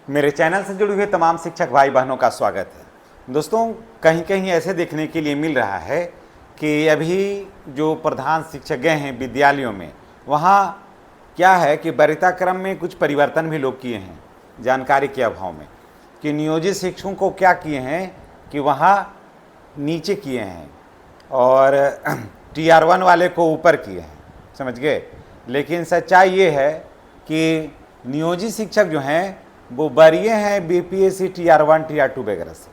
मेरे चैनल से जुड़े हुए तमाम शिक्षक भाई बहनों का स्वागत है। दोस्तों, कहीं कहीं ऐसे देखने के लिए मिल रहा है कि अभी जो प्रधान शिक्षक गए हैं विद्यालयों में, वहाँ क्या है कि वरीयता क्रम में कुछ परिवर्तन भी लोग किए हैं जानकारी के अभाव में, कि नियोजित शिक्षकों को क्या किए हैं कि वहाँ नीचे किए हैं और TR1 वाले को ऊपर किए हैं, समझ गए। लेकिन सच्चाई ये है कि नियोजित शिक्षक जो हैं वो वरीय हैं BPSC TR1 TR2 वगैरह से,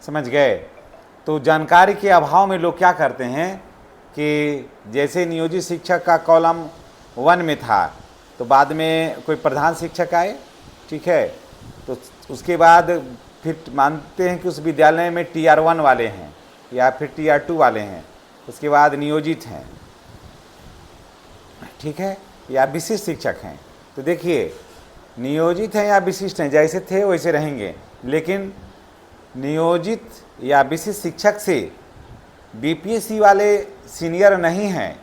समझ गए। तो जानकारी के अभाव में लोग क्या करते हैं कि जैसे नियोजित शिक्षक का कॉलम 1 में था, तो बाद में कोई प्रधान शिक्षक आए, ठीक है, तो उसके बाद फिर मानते हैं कि उस विद्यालय में TR1 वाले हैं या फिर TR2 वाले हैं, उसके बाद नियोजित हैं, ठीक है, या विशिष्ट शिक्षक हैं। तो देखिए, नियोजित हैं या विशिष्ट हैं, जैसे थे वैसे रहेंगे, लेकिन नियोजित या विशिष्ट शिक्षक से BPSC वाले सीनियर नहीं हैं,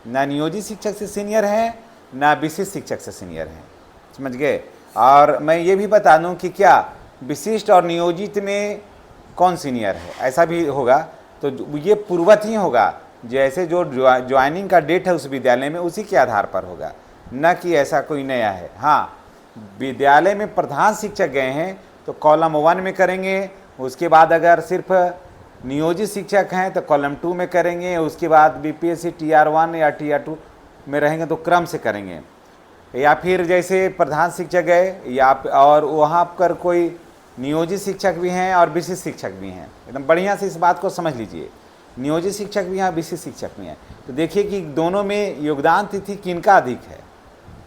ना नियोजित शिक्षक से सीनियर हैं, ना विशिष्ट शिक्षक से सीनियर हैं, समझ गए। और मैं ये भी बता दूं कि क्या विशिष्ट और नियोजित में कौन सीनियर है, ऐसा भी होगा तो ये पूर्ववत ही होगा, जैसे जो ज्वाइनिंग का डेट है उस विद्यालय में उसी के आधार पर होगा, न कि ऐसा कोई नया है। हाँ, विद्यालय में प्रधान शिक्षक गए हैं तो कॉलम 1 में करेंगे, उसके बाद अगर सिर्फ नियोजित शिक्षक हैं तो कॉलम 2 में करेंगे, उसके बाद BPSC TR1 या TR2 में रहेंगे तो क्रम से करेंगे। या फिर जैसे प्रधान शिक्षक गए या और वहाँ पर कोई नियोजित शिक्षक भी हैं और विशिष्ट शिक्षक भी हैं, एकदम बढ़िया से इस बात को समझ लीजिए, नियोजित शिक्षक भी हैं, विशिष्ट शिक्षक भी हैं। तो देखिए कि दोनों में योगदान तिथि किनका अधिक है,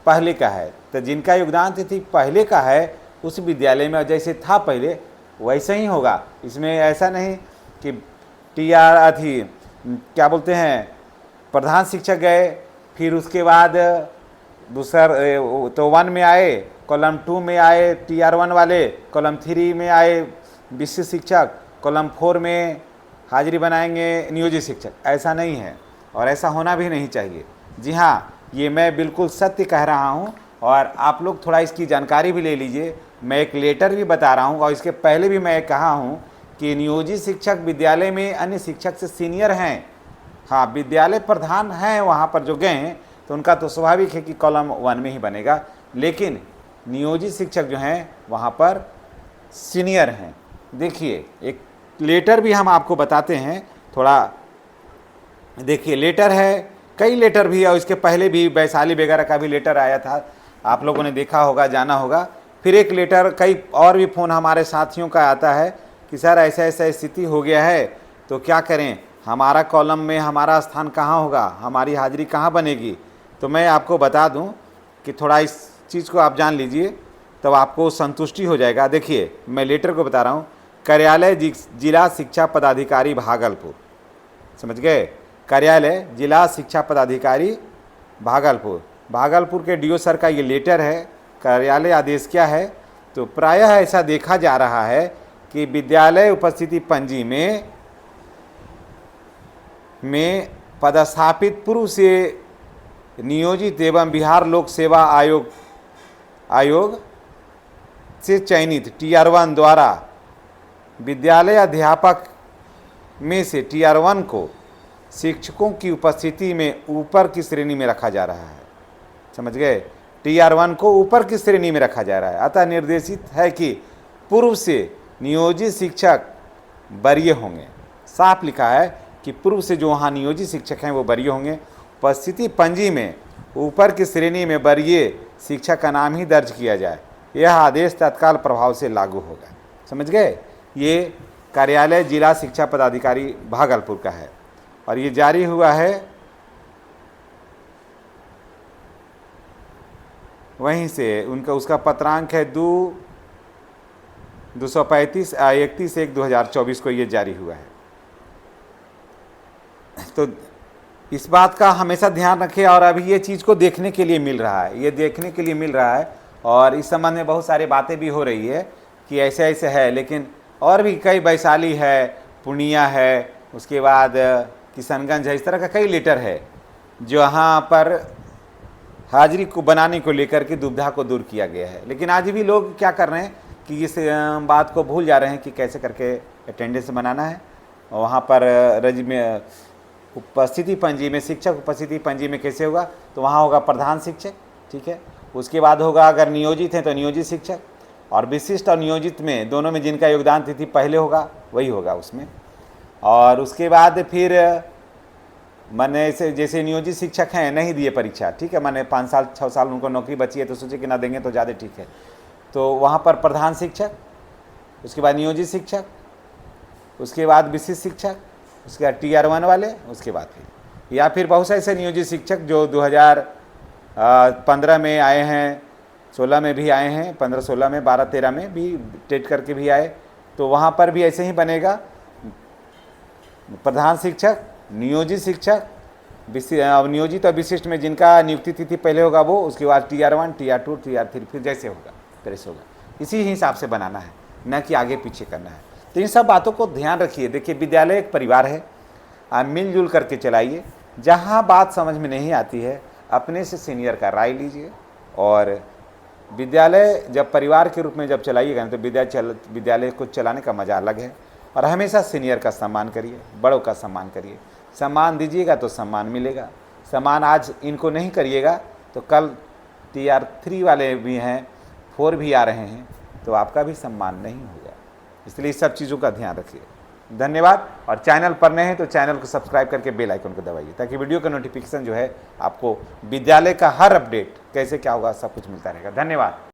पहले का है। तो जिनका योगदान तिथि पहले का है उस विद्यालय में जैसे था पहले वैसे ही होगा। इसमें ऐसा नहीं कि क्या बोलते हैं, प्रधान शिक्षक गए फिर उसके बाद दूसरा तो 1 में आए, कॉलम 2 में आए TR1 वाले, कॉलम 3 में आए विशिष्ट शिक्षक, कॉलम 4 में हाजिरी बनाएंगे नियोजित शिक्षक, ऐसा नहीं है और ऐसा होना भी नहीं चाहिए। जी हाँ, ये मैं बिल्कुल सत्य कह रहा हूँ और आप लोग थोड़ा इसकी जानकारी भी ले लीजिए। मैं एक लेटर भी बता रहा हूँ और इसके पहले भी मैं कहा हूँ कि नियोजित शिक्षक विद्यालय में अन्य शिक्षक से सीनियर हैं। हाँ, विद्यालय प्रधान हैं वहाँ पर जो गए हैं तो उनका तो स्वाभाविक है कि कॉलम 1 में ही बनेगा, लेकिन नियोजित शिक्षक जो हैं वहाँ पर सीनियर हैं। देखिए, एक लेटर भी हम आपको बताते हैं, थोड़ा देखिए, लेटर है, कई लेटर भी है, इसके पहले भी वैशाली वगैरह का भी लेटर आया था, आप लोगों ने देखा होगा, जाना होगा। फिर एक लेटर, कई और भी फ़ोन हमारे साथियों का आता है कि सर ऐसा ऐसा स्थिति हो गया है तो क्या करें, हमारा कॉलम में हमारा स्थान कहाँ होगा, हमारी हाजिरी कहाँ बनेगी। तो मैं आपको बता दूं कि थोड़ा इस चीज़ को आप जान लीजिए तब आपको संतुष्टि हो जाएगा। देखिए, मैं लेटर को बता रहा हूँ, कार्यालय जिला शिक्षा पदाधिकारी भागलपुर, समझ गए, कार्यालय जिला शिक्षा पदाधिकारी भागलपुर के DO सर का ये लेटर है। कार्यालय आदेश क्या है, तो प्रायः ऐसा देखा जा रहा है कि विद्यालय उपस्थिति पंजी में पदस्थापित पूर्व से नियोजित एवं बिहार लोक सेवा आयोग से चयनित TR1 द्वारा विद्यालय अध्यापक में से TR1 को शिक्षकों की उपस्थिति में ऊपर की श्रेणी में रखा जा रहा है, समझ गए, TR1 को ऊपर की श्रेणी में रखा जा रहा है। अतः निर्देशित है कि पूर्व से नियोजित शिक्षक वरीय होंगे, साफ लिखा है कि पूर्व से जो वहाँ नियोजित शिक्षक हैं वो वरीय होंगे। उपस्थिति पंजी में ऊपर की श्रेणी में वरीय शिक्षक का नाम ही दर्ज किया जाए, यह आदेश तत्काल प्रभाव से लागू होगा, समझ गए। ये कार्यालय जिला शिक्षा पदाधिकारी भागलपुर का है और ये जारी हुआ है वहीं से, उसका पत्रांक है 235 31/1/2024 को ये जारी हुआ है। तो इस बात का हमेशा ध्यान रखें। और अभी ये चीज़ को देखने के लिए मिल रहा है, ये देखने के लिए मिल रहा है और इस संबंध में बहुत सारी बातें भी हो रही है कि ऐसे ऐसे है, लेकिन और भी कई, वैशाली है, पूर्णिया है, उसके बाद किशनगंज है, इस तरह का कई लेटर है जो यहाँ पर हाजिरी को बनाने को लेकर के दुविधा को दूर किया गया है। लेकिन आज भी लोग क्या कर रहे हैं कि इस बात को भूल जा रहे हैं कि कैसे करके अटेंडेंस बनाना है। और वहाँ पर रज में उपस्थिति पंजी में, शिक्षक उपस्थिति पंजी में कैसे होगा, तो वहाँ होगा प्रधान शिक्षक, ठीक है। उसके बाद होगा अगर नियोजित हैं तो नियोजित शिक्षक, और विशिष्ट और नियोजित में दोनों में जिनका योगदान तिथि पहले होगा वही होगा उसमें। और उसके बाद फिर मैंने जैसे नियोजित शिक्षक हैं नहीं दिए परीक्षा, ठीक है, मैंने 5 साल 6 साल उनको नौकरी बची है तो सोचे कि ना देंगे तो ज़्यादा ठीक है, तो वहाँ पर प्रधान शिक्षक, उसके बाद नियोजित शिक्षक, उसके बाद विशिष्ट शिक्षक, उसके बाद TR1 वाले, उसके बाद फिर या फिर बहुत से ऐसे नियोजित शिक्षक जो 2015 में आए हैं, 16 में भी आए हैं, 15-16 में, 12-13 में भी टेट करके भी आए, तो वहाँ पर भी ऐसे ही बनेगा प्रधान शिक्षक, नियोजित शिक्षक, नियोजित और विशिष्ट में जिनका नियुक्ति तिथि पहले होगा वो, उसके बाद TR1, TR2, TR3 फिर जैसे होगा तरह होगा, इसी हिसाब से बनाना है, न कि आगे पीछे करना है। तो इन सब बातों को ध्यान रखिए। देखिए विद्यालय एक परिवार है, आप मिलजुल करके चलाइए। जहाँ बात समझ में नहीं आती है अपने से सीनियर का राय लीजिए, और विद्यालय जब परिवार के रूप में जब चलाइएगा तो विद्यालय को चलाने का मज़ा अलग है। और हमेशा सीनियर का सम्मान करिए, बड़ों का सम्मान करिए। सम्मान दीजिएगा तो सम्मान मिलेगा। सम्मान आज इनको नहीं करिएगा तो कल TR3 वाले भी हैं, 4 भी आ रहे हैं, तो आपका भी सम्मान नहीं होगा। इसलिए इस सब चीज़ों का ध्यान रखिए। धन्यवाद। और चैनल पर नए हैं तो चैनल को सब्सक्राइब करके बेल आइकन को दबाइए, ताकि वीडियो का नोटिफिकेशन जो है आपको विद्यालय का हर अपडेट कैसे क्या होगा सब कुछ मिलता रहेगा। धन्यवाद।